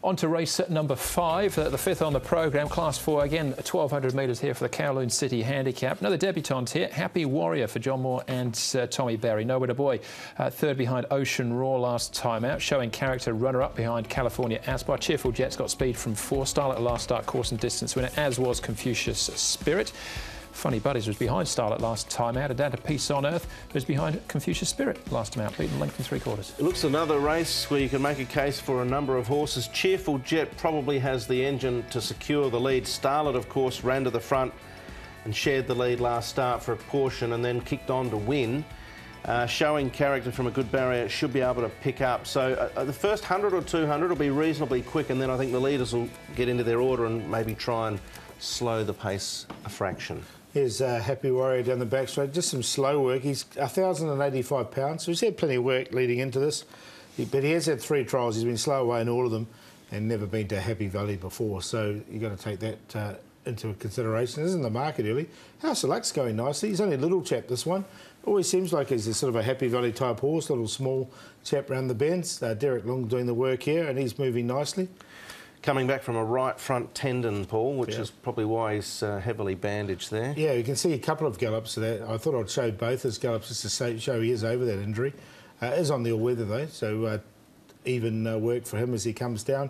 On to race number 5, the 5th on the programme, Class 4, again 1200 metres here for the Kowloon City Handicap. Another debutant here, Happy Warrior for John Moore and Tommy Barry. Nowhere to Boy, third behind Ocean Roar last time out, showing character, runner-up behind California Aspire. Cheerful Jet's got speed from 4, Starlet last start, course and distance winner, as was Confucius Spirit. Funny Buddies was behind Starlet last time out, and down to Peace on Earth was behind Confucius Spirit last time out, beaten length and 3/4. It looks another race where you can make a case for a number of horses. Cheerful Jet probably has the engine to secure the lead. Starlet, of course, ran to the front and shared the lead last start for a portion and then kicked on to win. Showing character from a good barrier, should be able to pick up. So the first 100 or 200 will be reasonably quick, and then I think the leaders will get into their order and maybe try and slow the pace a fraction. Here's Happy Warrior down the back straight. Just some slow work. He's 1,085 pounds, so he's had plenty of work leading into this. But he has had 3 trials. He's been slow away in all of them and never been to Happy Valley before. So you've got to take that into consideration. This is in the market early. House of Luck's going nicely. He's only a little chap, this one. Always seems like he's a sort of a Happy Valley type horse, little small chap round the bends. Derek Long doing the work here, and he's moving nicely. Coming back from a right front tendon, Paul, which is probably why he's heavily bandaged there. Yeah, you can see a couple of gallops there. I thought I'd show both his gallops just to show he is over that injury. Is on the all-weather though, so even work for him as he comes down.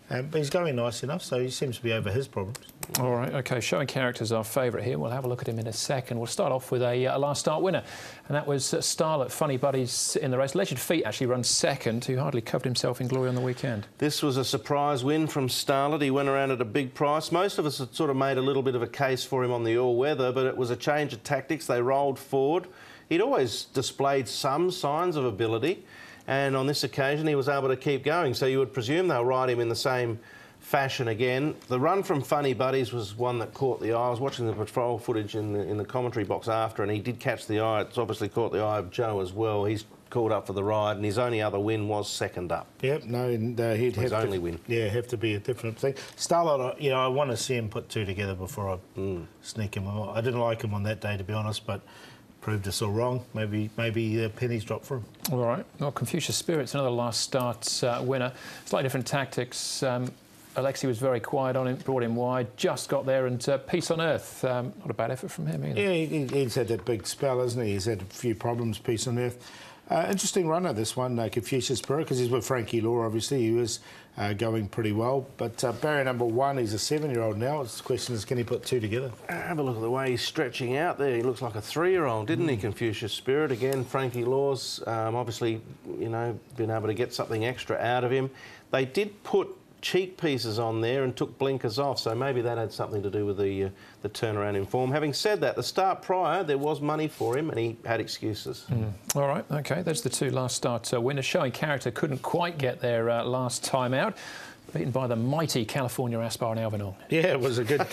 But he's going nice enough, so he seems to be over his problems. All right, OK, showing character's our favourite here. We'll have a look at him in a second. We'll start off with a last start winner, and that was Starlet. Funny Buddies in the race. Legend Feet actually runs second, who hardly covered himself in glory on the weekend. This was a surprise win from Starlet. He went around at a big price. Most of us had sort of made a little bit of a case for him on the all-weather, but it was a change of tactics. They rolled forward. He'd always displayed some signs of ability, and on this occasion he was able to keep going, so you would presume they'll ride him in the same fashion again. The run from Funny Buddies was one that caught the eye. I was watching the patrol footage in the commentary box after, and he did catch the eye. It's obviously caught the eye of Joe as well. He's called up for the ride, and his only other win was second up. Yep, no, and he'd have only win. Yeah, have to be a different thing. Starlet, you know, I want to see him put 2 together before I sneak him. I didn't like him on that day, to be honest, but proved us all wrong. Maybe pennies dropped for him. All right. Well, Confucius Spirit's another last start winner. Slightly different tactics. Alexi was very quiet on him, brought him wide, just got there, and Peace on Earth. Not a bad effort from him either. Yeah, he's had that big spell, hasn't he? He's had a few problems, Peace on Earth. Interesting runner, this one, Confucius Spirit, because he's with Frankie Law, obviously. He was going pretty well. But barrier number 1, he's a 7-year-old now. The question is, can he put 2 together? Have a look at the way he's stretching out there. He looks like a 3-year-old, didn't he, Confucius Spirit? Again, Frankie Law's obviously, you know, been able to get something extra out of him. They did put cheek pieces on there and took blinkers off, so maybe that had something to do with the turnaround in form. Having said that, the start prior, there was money for him and he had excuses. All right, OK, there's the 2 last start winners. Showing character couldn't quite get there last time out, beaten by the mighty California Aspire and Alvinor. Yeah, it was a good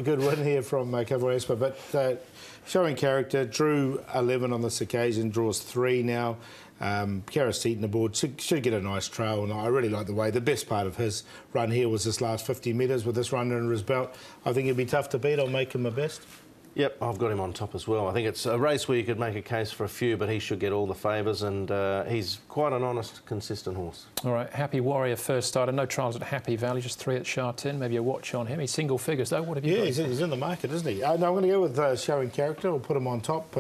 good win here from California Aspire, but showing character, drew 11 on this occasion, draws 3 now. Karis Eaton aboard, should get a nice trail, and I really like the way. The best part of his run here was this last 50 metres with this run under his belt. I think he'd be tough to beat. I'll make him my best. Yep, I've got him on top as well. I think it's a race where you could make a case for a few, but he should get all the favours, and he's quite an honest, consistent horse. All right, Happy Warrior first starter. No trials at Happy Valley, just 3 at Shartin. Maybe a watch on him. He's single figures, though. What have you got? Yeah, he's in the market, isn't he? No, I'm going to go with showing character. I'll put him on top.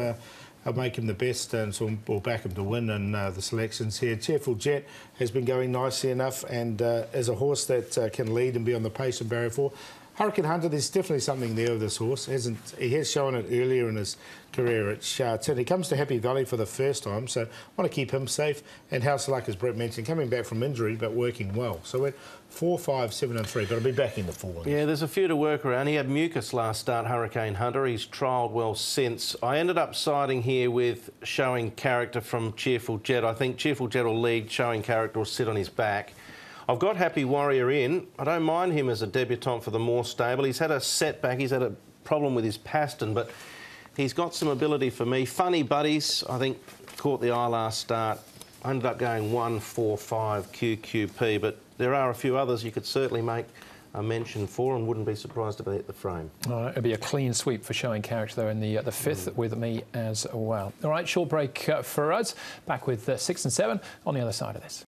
I'll make him the best, and so we'll back him to win in the selections here. Cheerful Jet has been going nicely enough, and is a horse that can lead and be on the pace of barrier 4. Hurricane Hunter, there's definitely something there with this horse. He has shown it earlier in his career at Shartin. He comes to Happy Valley for the first time, so I want to keep him safe. And House of Luck, as Brett mentioned, coming back from injury but working well. So we're 4, 5, 7 and 3, but I'll be back in the 4. Yeah, there's a few to work around. He had mucus last start, Hurricane Hunter. He's trialled well since. I ended up siding here with showing character from Cheerful Jet. I think Cheerful Jet will lead, showing character will sit on his back. I've got Happy Warrior in. I don't mind him as a debutant for the more stable. He's had a setback. He's had a problem with his pastern, but he's got some ability for me. Funny Buddies, I think, caught the eye last start. I ended up going 1-4-5 QQP, but there are a few others you could certainly make a mention for, and wouldn't be surprised if they hit the frame. All right, it'll be a clean sweep for showing character, though, in the 5th with me as well. All right, short break for us. Back with 6 and 7 on the other side of this.